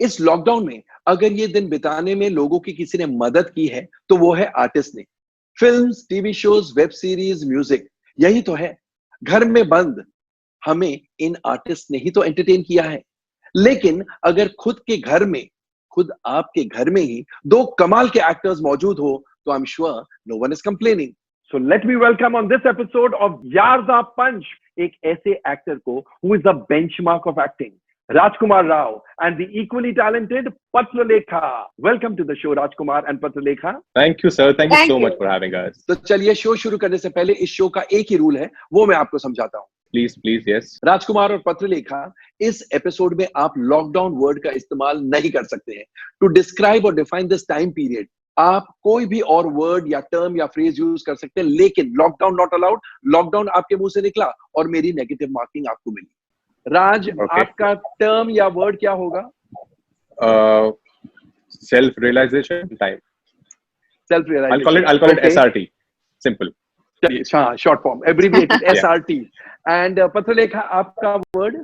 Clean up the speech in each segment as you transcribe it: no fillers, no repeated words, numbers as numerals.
इस लॉकडाउन में अगर ये दिन बिताने में लोगों की किसी ने मदद की है तो वो है आर्टिस्ट ने। Films, TV shows, web series, music, यही तो है। घर में बंद हमें इन आर्टिस्ट ने ही तो एंटरटेन किया है। लेकिन अगर खुद आपके घर में ही दो कमाल के एक्टर्स मौजूद हो तो I am sure no one is complaining. So let me welcome on this episode of यारदा पंच एक ऐसे एक्टर को who is the benchmark of acting, Rajkumar Rao, and the equally talented Patralekha. Welcome to the show, Rajkumar and Patralekha. Thank you, sir. Thank you so much for having us. तो चलिए show शुरू करने से पहले इस show का एक ही rule है, वो मैं आपको समझाता हूँ। Please, yes. राजकुमार और पत्रलेखा, इस एपिसोड में आप लॉकडाउन वर्ड का इस्तेमाल नहीं कर सकते हैं। टू डिस्क्राइब और डिफाइन दिस टाइम पीरियड आप कोई भी और वर्ड या टर्म या फ्रेज यूज कर सकते हैं, लेकिन लॉकडाउन नॉट अलाउड। लॉकडाउन आपके मुंह से निकला और मेरी नेगेटिव मार्किंग आपको मिली। राज, आपका टर्म या वर्ड क्या होगा? Self realization time. Self realization. I'll call it SRT. Simple. हाँ, short form, abbreviated SRT. And Patralekha, आपका वर्ड?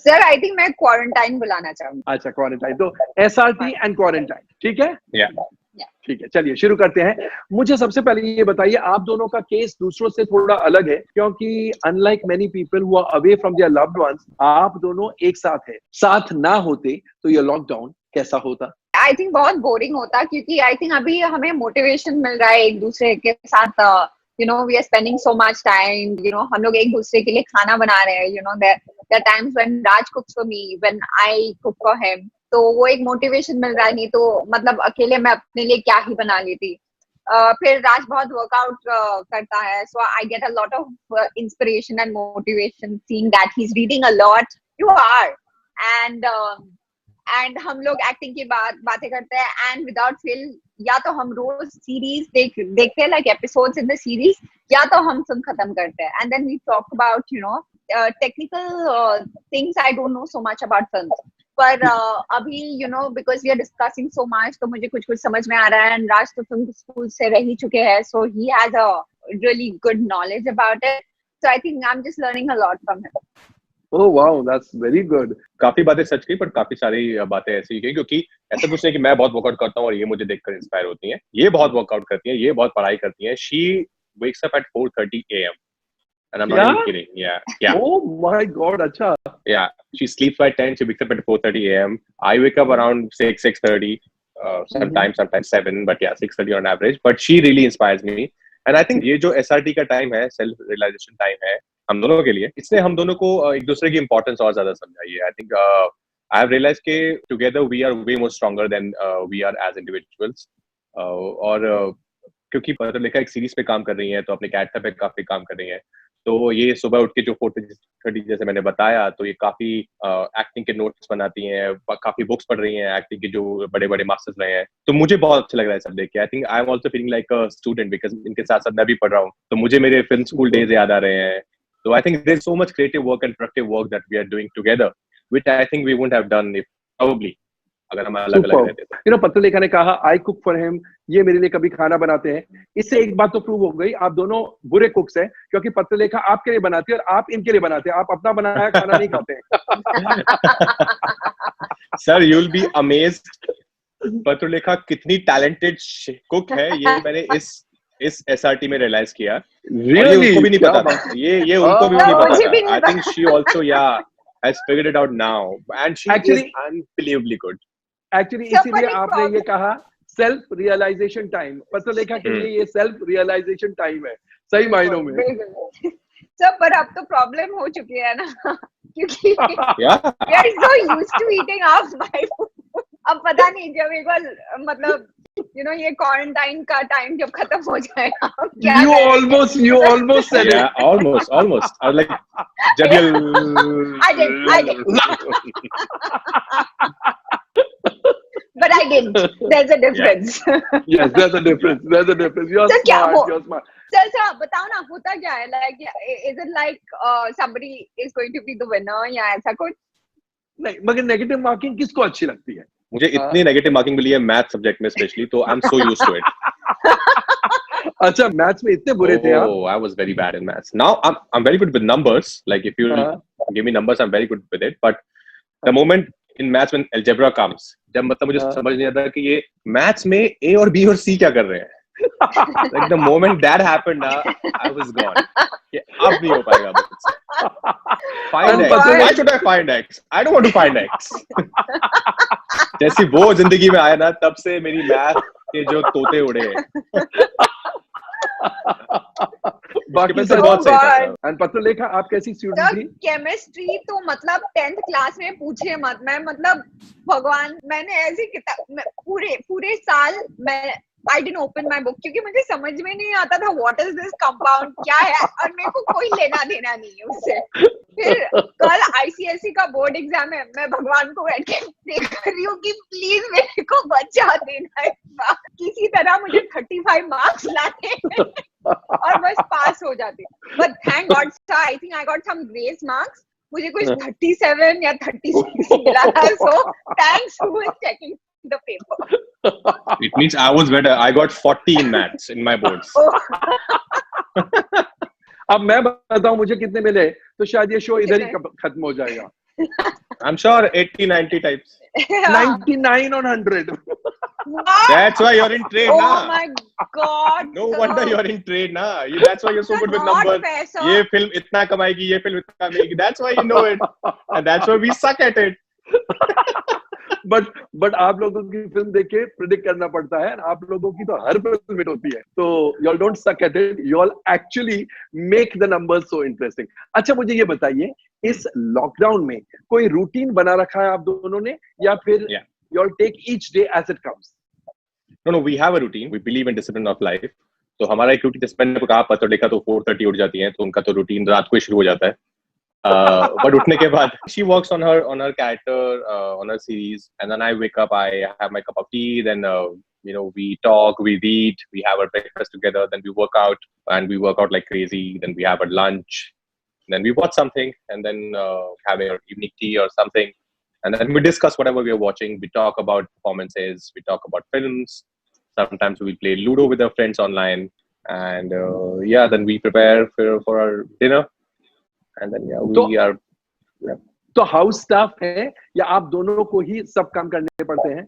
Sir, I think मैं क्वारंटाइन बुलाना चाहूंगी। अच्छा, क्वारंटाइन। तो SRT एंड क्वारंटाइन, ठीक है? ठीक है, चलिए शुरू करते हैं। मुझे सबसे पहले ये बताइए, आप दोनों का केस दूसरों से थोड़ा अलग है, क्योंकि unlike many people who are away from their loved ones, आप दोनों एक साथ हैं। साथ ना होते तो ये लॉकडाउन कैसा होता? आई थिंक बहुत बोरिंग होता, क्योंकि आई थिंक अभी हमें मोटिवेशन मिल रहा है एक दूसरे के साथ। We are spending so much time, हम लोग एक दूसरे के लिए खाना बना रहे हैं। There times when Raj cooks for me, when I cook for him, तो वो एक मोटिवेशन मिल रहा है। नहीं तो मतलब अकेले मैं अपने लिए क्या ही बना लेती। फिर राज बहुत वर्कआउट करता है, so I get a lot of inspiration and motivation seeing that he is reading a lot. You are and हम लोग एक्टिंग की बातें करते हैं, एंड विदाउट फेल या तो हम रोज सीरीज देखते हैं, like episodes in the series, या तो हम फिल्म खत्म करते हैं। And then we talk about technical things. I don't know so much about films, पर अभी because we are discussing so much, तो मुझे कुछ समझ में आ रहा है। एंड राज तो फिल्म स्कूल से रह ही चुके हैं, so he has a really good knowledge about it. So I think I am just learning a lot from him. Oh wow, that's very good. काफी बातें सच की, पर काफी सारी बातें ऐसी की, क्योंकि ऐसा कुछ नहीं कि मैं बहुत वर्कआउट करता हूँ और ये मुझे देखकर इंस्पायर होती हैं। ये बहुत वर्कआउट करती हैं, ये बहुत पढ़ाई करती हैं। She wakes up at 4:30 a.m. and I'm not even kidding. Yeah. Oh my God, अच्छा. Yeah, she sleeps by 10. She wakes up at 4:30 a.m. I wake up around 6:30, sometimes 7, but yeah, 6:30 on average. But she really inspires me. And I think ये जो SRT का time है, self realisation time है हम दोनों के लिए, इसने हम दोनों को एक दूसरे की इंपॉर्टेंस और ज्यादा समझाई है। I think I have realise के together we are way more stronger than we are as individuals. और क्योंकि पत्रलेखा एक सीरीज पे काम कर रही हैं, तो अपने कैरेक्टर पे काफी काम कर रही हैं। तो ये सुबह उठ के जो 4:30 जैसे मैंने बताया, तो ये काफी एक्टिंग के नोट्स बनाती हैं, काफी बुक्स पढ़ रही हैं एक्टिंग के, जो बड़े बड़े मास्टर्स रहे हैं। तो मुझे बहुत अच्छा लग रहा है सब देख के। आई think I am also feeling like a student, because इनके साथ साथ मैं भी पढ़ रहा हूँ, तो मुझे मेरे फिल्म स्कूल डेज याद आ रहे हैं। So I think there's so much creative work and productive work that we are doing together, which I think we wouldn't have done if probably अगर हम अलग अलग रहते। पत्रलेखा ने कहा I cook for him, ये मेरे लिए कभी खाना बनाते हैं। इससे एक बात तो प्रूव हो गई, आप दोनों बुरे कुक्स हैं, क्योंकि पत्रलेखा आपके लिए बनाती है और आप इनके लिए बनाते हैं। आप अपना बनाया खाना नहीं खाते हैं। Sir, you'll be amazed, Patralekha कितनी टैलेंटेड कुक है, ये मैंने इस SRT में रियलाइज किया। Really? उनको भी नहीं पता था, ये उनको भी नहीं पता था। I think she also has figured it out now, and she is unbelievably good. Actually इसीलिए आपने ये कहा सेल्फ रियलाइजेशन टाइम। पत्रलेखा के लिए ये सेल्फ रियलाइजेशन टाइम है, सही मायनों में। सर, पर अब तो प्रॉब्लम हो चुकी है ना, क्योंकि we are so used to eating off my food. अब पता नहीं जब एक बार मतलब ये क्वारंटाइन का टाइम जब खत्म हो जाएगा, you almost said it. Yeah, almost. I was like, जब I did. But I didn't. There's a difference. Yes, there's a difference. You're smart. Sir बताओ ना, होता क्या है? Like, is it like somebody is going to be the winner या ऐसा कुछ? नहीं, मगर नेगेटिव मार्किंग किसको अच्छी लगती है? मुझे इतनी नेगेटिव मार्किंग मिली है मैथ सब्जेक्ट में स्पेशली, तो I am so used to it. अच्छा, मैथ्स में इतने बुरे थे आप? Oh, I was very bad in maths. Now I'm very good with numbers. Like if you give me numbers, I'm very good with it. But The moment in maths when algebra comes, जब मतलब मुझे समझ नहीं आता कि ये maths में A और B और C क्या कर रहे हैं. Like the moment that happened, I was gone. ये अब नहीं हो पाएगा मुझसे. Find X. Why should I find X? I don't want to find X. जैसी वो जिंदगी में आया ना, तब से मेरी मैथ के जो तोते उड़े हैं. बाकी सब बहुत सही था. एंड पत्रलेखा, आप कैसी स्टूडेंट थी? केमिस्ट्री तो मतलब 10th क्लास में पूछे मत. मैं मतलब भगवान, मैंने ऐसी किताब पूरे साल मैं I didn't open my book क्योंकि मुझे समझ में नहीं आता था what is this compound क्या है, और मेरे को कोई लेना देना नहीं है उससे. फिर कल ICSE का बोर्ड एग्जाम है, मैं भगवान को बैठ के देख रही हूँ कि प्लीज मेरे को बचा देना है, किसी तरह मुझे 35 मार्क्स लाने और बस पास हो जाते. But thank God I think I got some grace marks. मुझे कुछ 37 या 36 मिला था. So thanks who is checking the paper. It means I was better. I got 40 in maths in my boards. अब मैं बताऊं मुझे कितने मिले तो शायद ये शो इधर ही खत्म हो जाएगा. I'm sure 80-90 types. 99 on 100. That's why you're in trade, oh na? my god. No wonder you're in trade, na? That's why you're so good with numbers. ये फिल्म इतना कमाएगी, ये फिल्म इतना कमाएगी. That's why you know it. And that's why we suck at it. But आप लोगों की film देख के predict करना पड़ता है. आप लोगों की तो हर फिल्म हिट होती है. तो you all don't suck at it, you all actually make the numbers so interesting. अच्छा, मुझे ये बताइए, इस लॉकडाउन में कोई रूटीन बना रखा है आप दोनों ने, या फिर you all take each day as it comes? No, we have a routine. We believe in discipline of life. तो हमारा एक रूटीन, जैसे मैंने कहा पत्रलेखा तो 4:30 उठ जाती हैं, तो उनका तो रूटीन रात को ही शुरू हो जाता है. But उठने के बाद she works on her character, on her series, and then I wake up, I have my cup of tea, then we talk, we read, we have our breakfast together, then we work out, and we work out like crazy, then we have our lunch, then we watch something, and then have our evening tea or something, and then we discuss whatever we are watching. We talk about performances, we talk about films, sometimes we play Ludo with our friends online, and then we prepare for our dinner. And then we are. तो house staff है या आप दोनों को ही सब काम करने पड़ते हैं?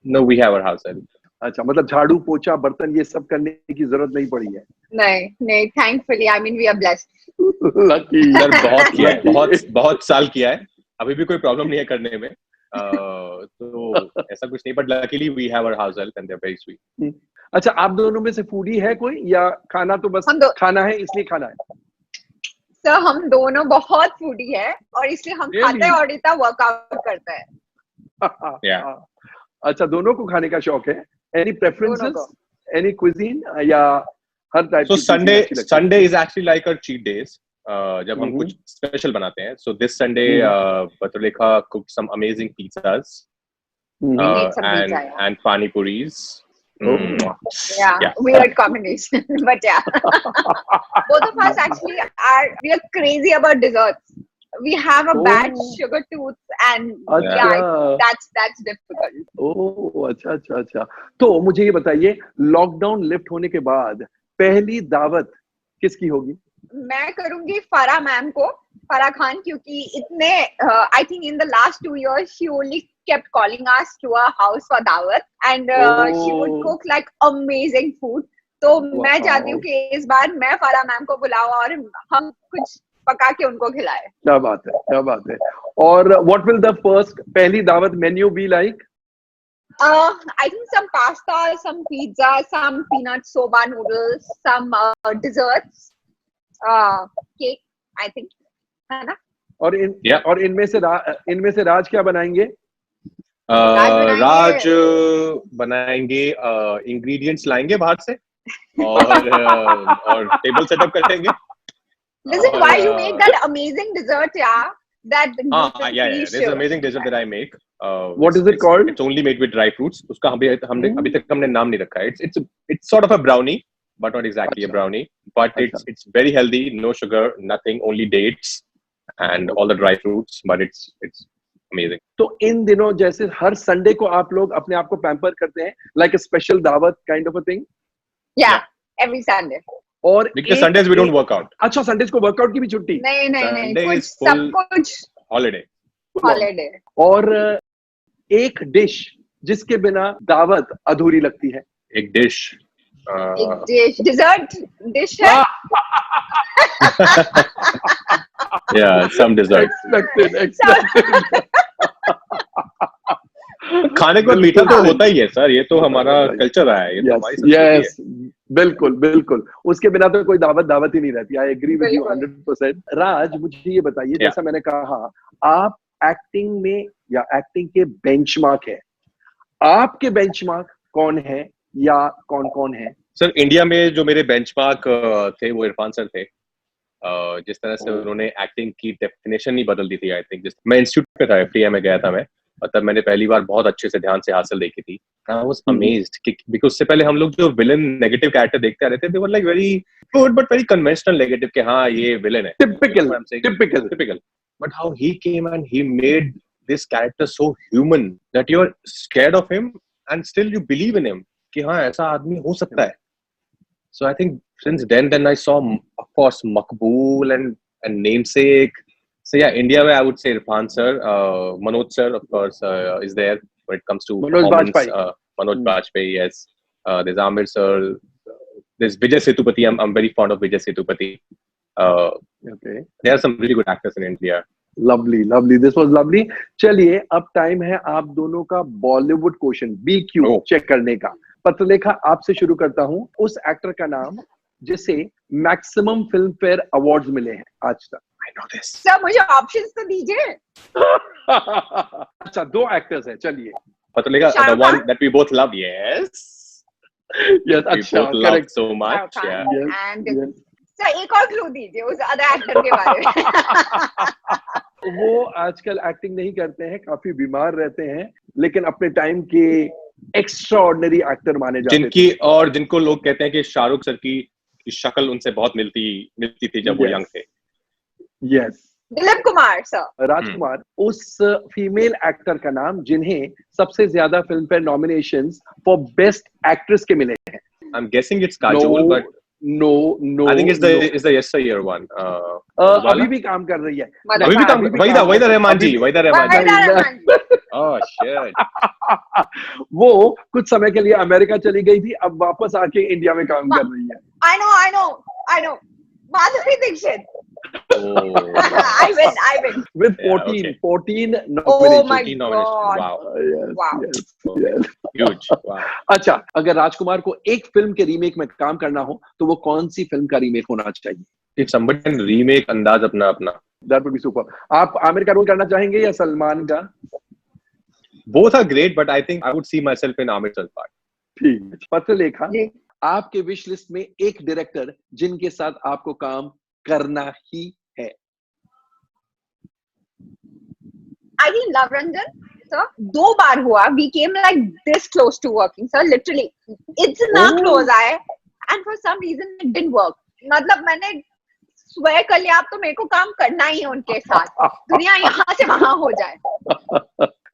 No, we have our house help. अच्छा, मतलब झाड़ू पोछा बर्तन ये सब करने की जरूरत नहीं पड़ी है? नहीं, thankfully, I mean we are blessed. Lucky. Sir बहुत किया है, बहुत साल किया है, अभी भी कोई प्रॉब्लम नहीं है करने में. तो ऐसा कुछ नहीं, but luckily we have our house help and they're very sweet. अच्छा, आप दोनों में से फूडी है कोई, या खाना तो बस खाना है इसलिए खाना है? सर हम दोनों बहुत फूडी है और इसलिए हम खाते हैं और इतना वर्कआउट करते हैं. अच्छा, दोनों को खाने का शौक है. एनी प्रेफरेंसेस, एनी क्विजीन, या हर type? So Sunday is actually like our cheat days. जब हम कुछ स्पेशल बनाते हैं. So this Sunday Patrulekha cooked some amazing pizzas and pani puris. Weird combination. But both of us actually we are crazy about desserts. We have a bad sugar tooth, and that's difficult. अच्छा. तो मुझे ये बताइए, lockdown lift होने के बाद पहली दावत किसकी होगी? मैं करूंगी फराह मैम को, फराह खान, क्योंकि इतने I think in the last 2 years she only kept calling us to her house for dawat, and she would cook like amazing food. तो मैं चाहती हूँ कि इस बार मैं फराह मैम को बुलाऊं और हम कुछ पका के उनको खिलाएं. क्या बात है. और what will the first पहली दावत menu be like? I think some pasta, some pizza, some peanut soba noodles, some desserts, cake, I think, है ना? और इनमें से राज क्या बनाएंगे? राज बनाएंगे, इंग्रेडिएंट्स लाएंगे बाहर से और टेबल सेटअप कर देंगे. Listen, why you make that amazing dessert, that there's an amazing dessert that I make. What is it called? It's only made with dry fruits. उसका अभी तक हमने नाम नहीं रखा है. It's sort of a brownie, but not exactly a brownie. But it's very healthy, no sugar, nothing, only dates and all the dry fruits. But it's amazing. तो इन दिनों जैसे हर संडे को आप लोग अपने आप को पैम्पर करते हैं, like a special दावत kind of a thing? Yeah, every Sunday. और because Sundays we don't work out. अच्छा, संडेज को वर्कआउट की भी छुट्टी? नहीं, सब कुछ holiday. हॉलिडे। और एक डिश जिसके बिना दावत अधूरी लगती है। एक डिश, एक डिश, डिजर्ट डिश है। yeah, some dessert. एक्सपेक्टेड। खाने के बाद मीठा तो होता ही है सर, ये तो हमारा कल्चर रहा है, ये तो हमारी संस्कृति है। यस, बिल्कुल बिल्कुल, उसके बिना तो कोई दावत ही नहीं रहती। I agree with you 100%। Raj, मुझे ये बताइए, जैसा मैंने कहा, आप एक्टिंग में या एक्टिंग के बेंचमार्क है, आपके बेंचमार्क कौन है या कौन है? सर इंडिया में जो मेरे बेंचमार्क थे वो इरफान सर थे। जिस तरह से उन्होंने एक्टिंग की डेफिनेशन ही बदल दी थी। आई थिंक मैं इंस्टीट्यूट पे था, एफटीआई में गया था मैं, और तब मैंने पहली बार बहुत अच्छे से ध्यान से हासिल देखी थी। आई वाज अमेज्ड कि बिकॉज़ उससे पहले हम लोग जो विलेन नेगेटिव कैरेक्टर देखते आ रहे थे, they were like very good but very conventional negative, कि हाँ ये विलेन है, typical. But how he came and he made this character so human that you are scared of him and still you believe in him कि हाँ ऐसा आदमी हो सकता है। So I think since then I saw, of course, Makbool and Namesake. So yeah, India where I would say Irfan sir, Manoj sir, of course, is there when it comes to performance. Manoj Bajpayee, yes. There's Amir sir. There's Vijay Sethupathi. I'm very fond of Vijay Sethupathi. Okay. There are some really good actors in India. Lovely. This was lovely. चलिए, अब time है आप दोनों का Bollywood question BQ check करने का। पत्रलेखा, आपसे शुरू करता हूं। उस एक्टर का नाम जिसे मैक्सिमम फिल्म फेयर अवार्ड्स मिले हैं आज तक। I know this. सर मुझे ऑप्शंस तो दीजिए। अच्छा, 2 एक्टर्स हैं, चलिए। Pratulika, the one that we both love, yes. Yes, अच्छा, correct. So much, yeah. And sir एक और क्लू दीजिए उस अदर एक्टर के बारे में। वो आजकल एक्टिंग नहीं करते हैं, काफी बीमार रहते हैं, लेकिन अपने टाइम के एक्स्ट्राऑर्डिनरी एक्टर माने जाते थे। और जिनको लोग कहते हैं कि शाहरुख सर की शक्ल उनसे बहुत मिलती थी जब वो यंग थे। Yes, Dilip Kumar sir. राजकुमार, उस फीमेल एक्टर का नाम जिन्हें सबसे ज्यादा Filmfare nominations for best actress के मिले हैं। I am guessing it's Kajol, but No. I think it's the yesteryear one. अभी भी काम कर रही है। अभी भी काम, वहीदा रहमान जी। Oh shit. वो कुछ समय के लिए अमेरिका चली गई थी, अब वापस आके इंडिया में काम कर रही है। I know. Madhuri Dixit. I win. With 14 nominations. Oh my God. Wow. Yes. Huge. Wow. अच्छा, अगर राजकुमार को एक फिल्म के रीमेक में काम करना हो तो वो कौन सी फिल्म का रीमेक होना चाहिए? If somebody can remake अंदाज अपना, that would be super. आप आमिर का रोल करना चाहेंगे या सलमान का? Both are great, but I think I would see myself in Amir sir's part. ठीक। पत्रलेखा, आपके विश लिस्ट में एक डायरेक्टर जिनके साथ आपको काम करना ही है। I think Love Ranjan, sir. 2 बार हुआ. We came like this close to working, sir. Literally, it's not close. And for some reason it didn't work. मतलब मैंने स्वेर कर लिया, अब तो मेरे को काम करना ही है उनके साथ, दुनिया यहाँ से वहां हो जाए।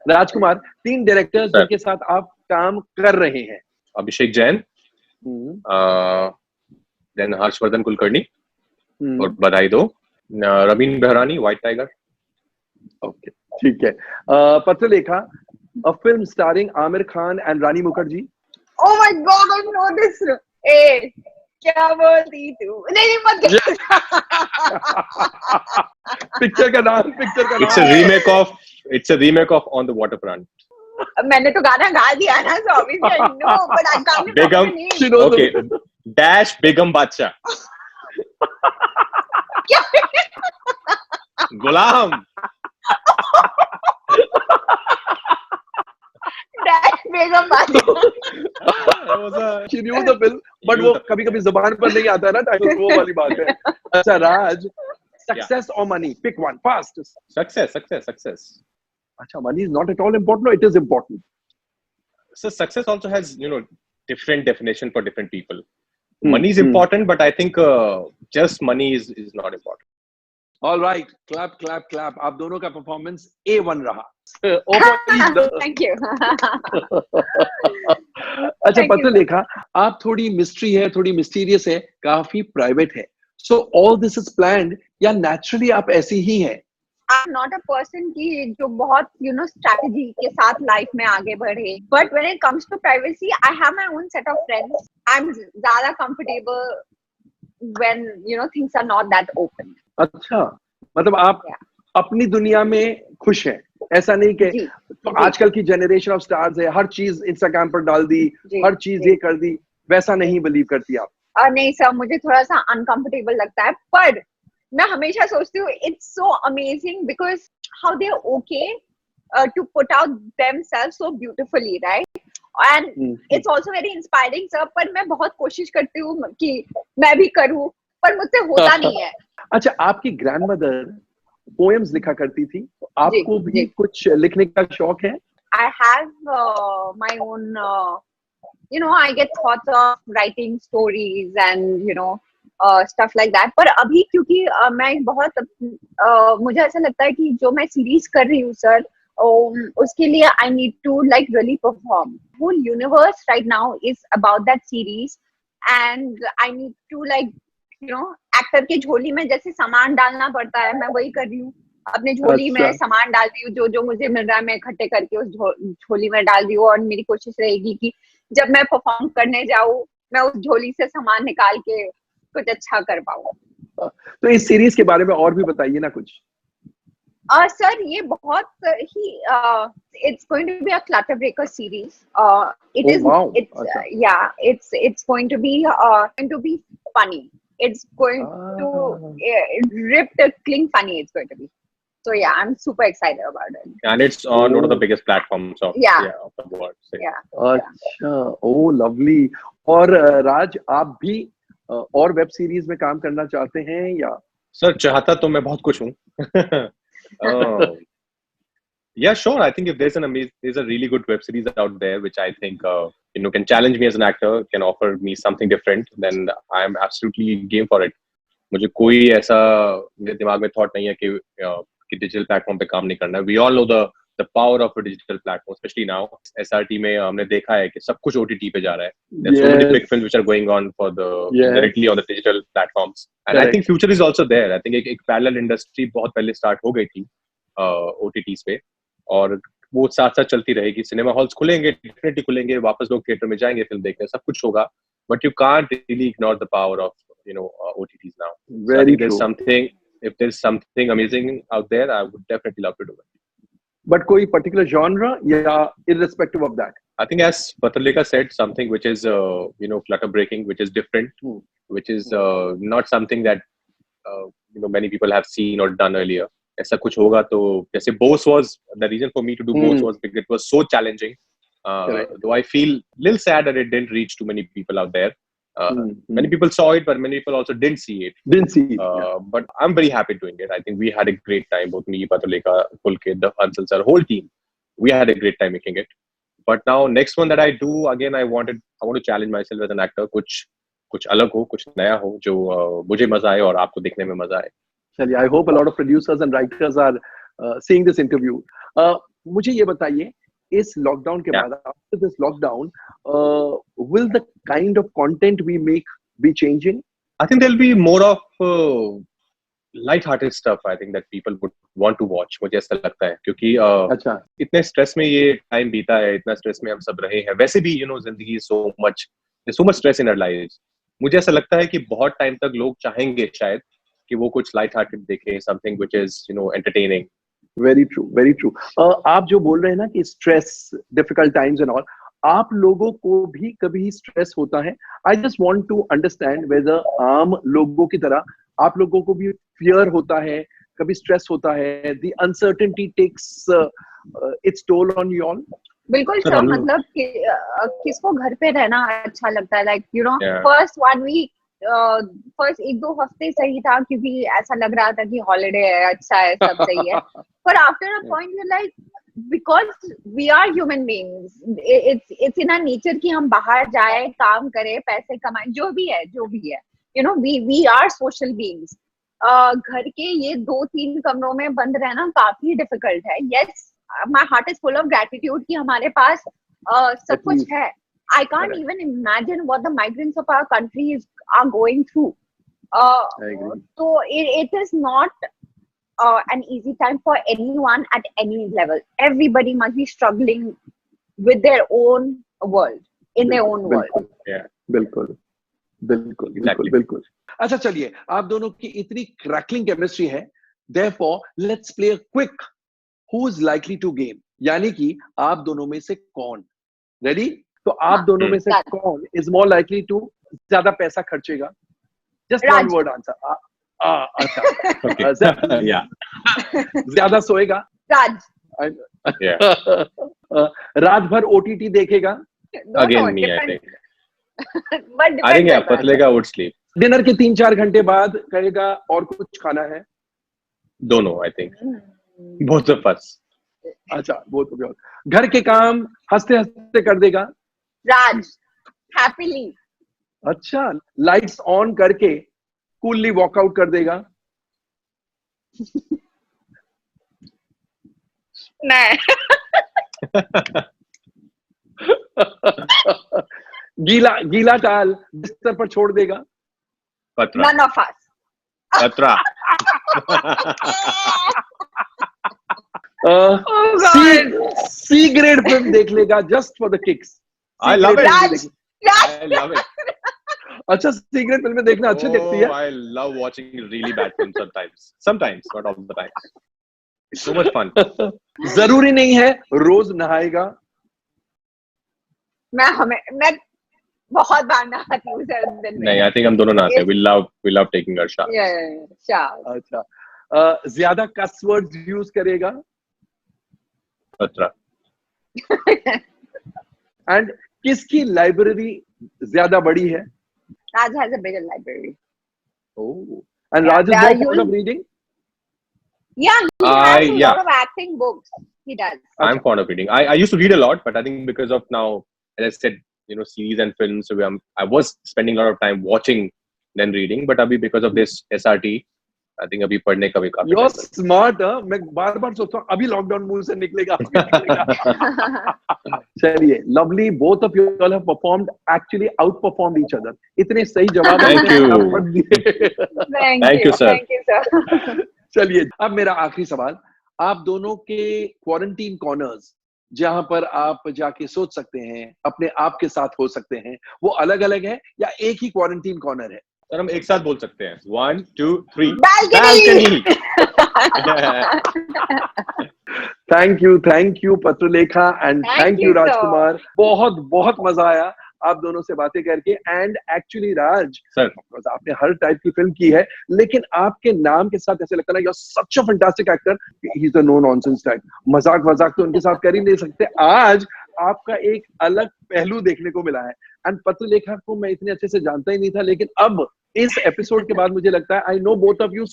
राजकुमार, 3 डायरेक्टर्स जिनके साथ आप काम कर रहे हैं। अभिषेक जैन, देन हर्षवर्धन कुलकर्णी, और बधाई दो Raveen Behrani, white tiger. Okay, ठीक है। Patralekha, a film starring Aamir Khan and Rani Mukherjee. Oh my God, I know this. ए, क्या बोलती तू? नहीं मत। पिक्चर का नाम। It's a remake of On the Waterfront. मैंने तो गाना गा दिया ना, so obviously I know, but I can't remember the name. Okay, Dash Begum Bacha. Ghulam. Dash Begum Bacha. She knew the film, but वो कभी-कभी ज़बान पर नहीं आता है ना टाइटल, वो वाली बात है। अच्छा राज, success or money? Pick one fast. Success. अच्छा, money is not at all important, or it is important? So success also has, different definition for different people. Money is important, but I think just money is not important. All right, clap. आप दोनों का performance A1 रहा। Thank you. अच्छा, पत्रलेखा, आप थोड़ी mystery है, थोड़ी mysterious है, काफी प्राइवेट है। So all this is planned या naturally आप ऐसी ही हैं? I'm not a person की जो बहुत strategy के साथ life में आगे बढ़े. But when it comes to privacy, I have my own set of friends. I'm ज़्यादा comfortable when things are not that open. अच्छा, मतलब आप अपनी दुनिया में खुश हैं, ऐसा नहीं कि तो आजकल की जनरेशन ऑफ स्टार्स है, हर चीज इंस्टाग्राम पर डाल दी, हर चीज ये कर दी, वैसा नहीं बिलीव करती आप? नहीं सर, मुझे थोड़ा सा अनकंफर्टेबल लगता है, पर मैं हमेशा सोचती हूँ it's so amazing because how they are okay to put out themselves so beautifully, right? And it's also very inspiring sir, पर मैं बहुत कोशिश करती हूँ कि मैं भी करूँ, पर मुझसे होता नहीं है। अच्छा, आपकी ग्रैंडमदर पोएम्स लिखा करती थी, आपको भी कुछ लिखने का शौक है? I have my own I get thoughts of writing stories and stuff like that. पर अभी क्योंकि मैं बहुत मुझे ऐसा लगता है कि जो मैं सीरीज कर रही हूँ सर, उसके लिए I need to like really perform. Whole universe right now is about that series and I need to like actor के झोली में जैसे सामान डालना पड़ता है, मैं वही कर रही हूँ। अपने झोली में सामान डाल रही हूँ, जो मुझे मिल रहा है मैं इकट्ठे करके उस झोली में डाल रही हूँ, और मेरी कोशिश रहेगी कि जब मैं परफॉर्म करने जाऊँ मैं उस झोली से सामान निकाल के कुछ अच्छा कर पाऊँ। तो इस सीरीज के बारे में और भी बताइए ना कुछ। सर ये बहुत ही it's going to be a clutter breaker series. It's going to be funny. It's going to ripped clean funny. It's going to be. So yeah, I'm super excited about it. And it's on one of the biggest platforms of the world. So. Yeah. अच्छा, oh lovely. और राज, आप भी और web series में काम करना चाहते हैं या? सर चाहता तो मैं बहुत कुछ हूँ। Yeah, sure. I think if there's a really good web series out there, which I think can challenge me as an actor, can offer me something different, then I'm absolutely game for it. मुझे कोई ऐसा मेरे दिमाग में thought नहीं है कि digital platform पे काम नहीं करना है. We all know the power of a digital platform, especially now. SRT में हमने देखा है कि सब कुछ OTT पे जा रहा है. There's so many big films which are going on for directly on the digital platforms. And I think future is also there. I think एक parallel industry बहुत पहले start हो गई थी OTTs पे, और वो साथ साथ चलती रहेगी. सिनेमा हॉल्स खुलेंगे, डेफिनेटली खुलेंगे, वापस लोग थिएटर में जाएंगे फिल्म देखने, सब कुछ होगा. But you can't really ignore the power of OTTs now. Very true. If there's something amazing out there, I would definitely love to do it. But कोई particular genre या irrespective of that? I think as Patralika said, something which is clutter breaking, which is different, which is not something that many people have seen or done earlier. ऐसा कुछ होगा तो जैसे Boss was the reason for me to do Boss was because it was so challenging. Though I feel little sad that it didn't reach too many people out there. Many people saw it, but many people also didn't see it. But I'm very happy doing it. I think we had a great time, both me, Patralika, Pulkit, the Hansal sir, whole team. We had a great time making it. But now next one that I do, again, I want to challenge myself as an actor. कुछ अलग हो, कुछ नया हो, जो मुझे मजा आए और आपको देखने में मजा आए. चलिए, I hope a lot of producers and writers are seeing this interview. मुझे ये बताइए, इस लॉकडाउन के बाद, after this lockdown, will the kind of content we make be changing? I think there'll be more of light-hearted stuff. I think that people would want to watch. मुझे ऐसा लगता है, क्योंकि इतने स्ट्रेस में ये टाइम बीता है, इतना स्ट्रेस में हम सब रहे हैं. वैसे भी जिंदगी so much stress in our lives. मुझे ऐसा लगता है कि बहुत टाइम तक लोग चाहेंगे शायद कि वो कुछ light-hearted देखें, something which is entertaining. Very true, very true. आप जो बोल रहे हैं ना कि stress, difficult times and all, आप लोगों को भी कभी स्ट्रेस होता है? I just want to understand whether आम लोगों की तरह आप लोगों को भी fear होता है, कभी स्ट्रेस होता है? The uncertainty takes its toll on you all? बिल्कुल सर, मतलब किसको घर पे रहना अच्छा लगता है? Like first 1 week, फर्स्ट 1-2 हफ्ते सही था क्योंकि ऐसा लग रहा था कि हॉलिडे है, अच्छा है, सब सही है. पर after a point you like, because we are human beings, it's in our nature कि हम बाहर जाए, काम करें, पैसे कमाएं, जो भी है वी आर सोशल बीइंग्स. घर के ये 2-3 कमरों में बंद रहना काफी डिफिकल्ट है. Yes, my heart is full of gratitude कि हमारे पास सब कुछ है. I can't even imagine what the migrants of our country are going through. So it is not an easy time for anyone at any level. Everybody must be struggling with their own world, in their own world. Yeah. बिल्कुल बिल्कुल Exactly. बिल्कुल. अच्छा चलिए, आप दोनों की इतनी crackling chemistry है, therefore let's play a quick who is likely to game. यानी कि आप दोनों में से कौन, रेडी? तो आप हाँ, दोनों में से done. कौन is more likely to ज्यादा पैसा खर्चेगा? Just Raj. one word answer. अच्छा. Okay. Yeah. ज्यादा सोएगा? Raj. Yeah. रात भर OTT देखेगा? No, Again, no, me, I depends. think. But I think, depends. yeah, पतले का would sleep. डिनर के 3-4 घंटे बाद कहेगा और कुछ खाना है? दोनों, I think. Both of us. अच्छा, वो तो बहुत. घर के काम हंसते हंसते कर देगा? Raj. Happily. अच्छा, लाइट्स ऑन करके कूलली वॉकआउट कर देगा? नहीं. गीला टाल बिस्तर पर छोड़ देगा? Patra. None of us. Patra. Oh God. C grade film देख लेगा just for the kicks? I love it. Raj. Raj. I love it. अच्छा, सी ग्रेड फिल्में देखना अच्छी लगती है? Oh, I love watching really bad films sometimes. Sometimes, not all the time. It's so much fun. जरूरी नहीं है रोज नहाएगा? मैं बहुत बार नहाती हूँ सर दिन में. नहीं, I think हम दोनों नहाते हैं. We love taking our showers. Yeah, sure. अच्छा, ज्यादा कस वर्ड्स यूज करेगा? Patra. एंड किसकी लाइब्रेरी ज्यादा बड़ी है? Raj has a bigger library. Oh, and Yeah, Raj is yeah, more fond you- of reading? Yeah, he has a yeah. lot of acting books. He does. I'm fond of reading. I used to read a lot, but I think because of now, as I said, series and films, so I was spending a lot of time watching than reading. But abhi because of this SRT, I think abhi padhne ka bhi kafi You're time smart, huh? मैं बार-बार सोचता हूँ अभी lockdown मुंह से निकलेगा. चलिए, lovely. Both of you all have performed, actually outperformed each other. इतने सही जवाब Thank आपने you. फटाफट दिए. Thank you, sir. Thank you, sir. चलिए, अब मेरा आखिरी सवाल. आप दोनों के क्वारंटीन कॉर्नर्स जहां पर आप जाके सोच सकते हैं, अपने आप के साथ हो सकते हैं, वो अलग-अलग है या एक ही क्वारंटीन कॉर्नर है? सर हम एक साथ बोल सकते हैं. 1, 2, 3. Balcony. Thank you Patralekha and Thank thank you you, sir. राजकुमार. बहुत मजा आया आप दोनों से बातें करके. एंड एक्चुअली राज, सर आपने हर टाइप की फिल्म की है, लेकिन आपके नाम के साथ ऐसे लगता है ना, you are such a fantastic actor. He is a no nonsense type. मजाक तो उनके साथ कर ही नहीं सकते. आज आपका एक अलग पहलू देखने को मिला है. एंड पत्रलेखा को मैं इतने अच्छे से जानता ही नहीं था, लेकिन अब इस एपिसोड के बाद मुझे लगता है I know both of you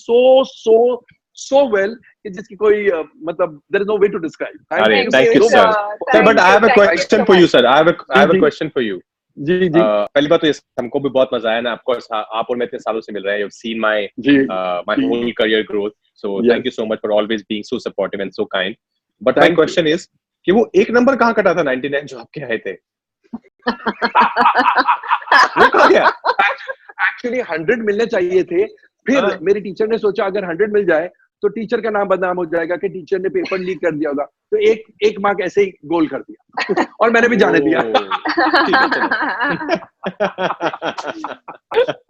so well कि जिसकी कोई मतलब there is no way to describe. Thank you, sir. Sir, but I have a question for you, sir. I have a question for you. जी. पहली बात तो ये हमको भी बहुत मजा आया ना. आपको आप और मैं इतने सालों से मिल रहे हैं. You've seen my whole career growth. So thank you so much for always being so supportive and so kind. But my question is कि वो एक नंबर कहाँ कटा था 99 जो आपके आए थे? वो कहाँ गया? Actually 100 मिलने चाहिए थे. फिर मेरे टीचर ने सोचा अगर 100 मिल जाए तो टीचर का नाम बदनाम हो जाएगा कि टीचर ने पेपर लीक कर दिया होगा, तो एक मार्क ऐसे ही गोल कर दिया. और मैंने भी जाने दिया.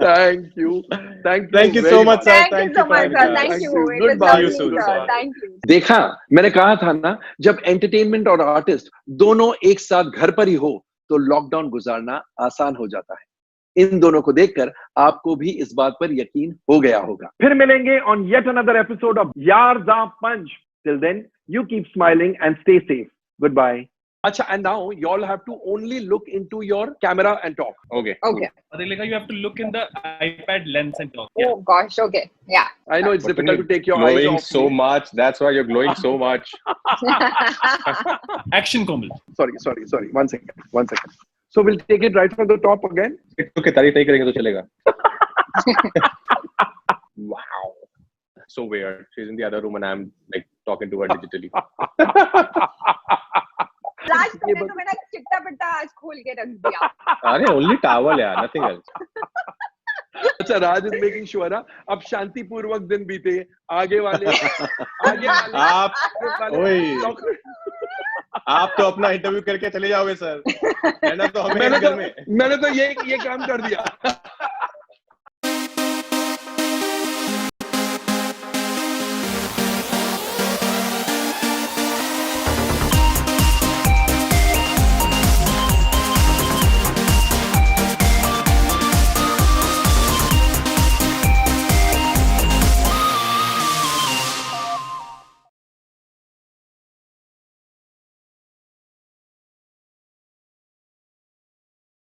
Thank you so much, sir. Thank you so much, sir. Thank you. It was Goodbye. lovely, sir. Thank you. देखा, मैंने कहा था ना, जब एंटरटेनमेंट और आर्टिस्ट दोनों एक साथ घर पर ही हो तो लॉकडाउन गुजारना आसान हो जाता है. इन दोनों को देखकर आपको भी इस बात पर यकीन हो गया होगा. फिर मिलेंगे on yet another episode of Yaar Da Punch. Till then, you keep smiling and stay safe. Goodbye. Acha, and now you all have to only look into your camera and talk. Okay. Okay. Adilika, you have to look in the iPad lens and talk. Oh gosh. Okay. Yeah. I know it's But when difficult to take your eyes glowing off so me. much. That's why you're glowing so much. Action, Komal. Sorry. One second. So we'll take it right from the top again. Okay, तारीफ नहीं करेंगे तो चलेगा. Wow. So weird. She's in the other room and I'm like talking to her digitally. राज तुमने तो मेरा चिट्टा पिट्टा आज खोल के रख दिया. अरे only towel यार, nothing else. अच्छा, राज इज मेकिंग श्योर अब शांतिपूर्वक दिन बीते, आगे वाले आप तो अपना इंटरव्यू करके चले जाओगे सर, कहना तो हमें घर में। मैंने तो ये काम कर दिया।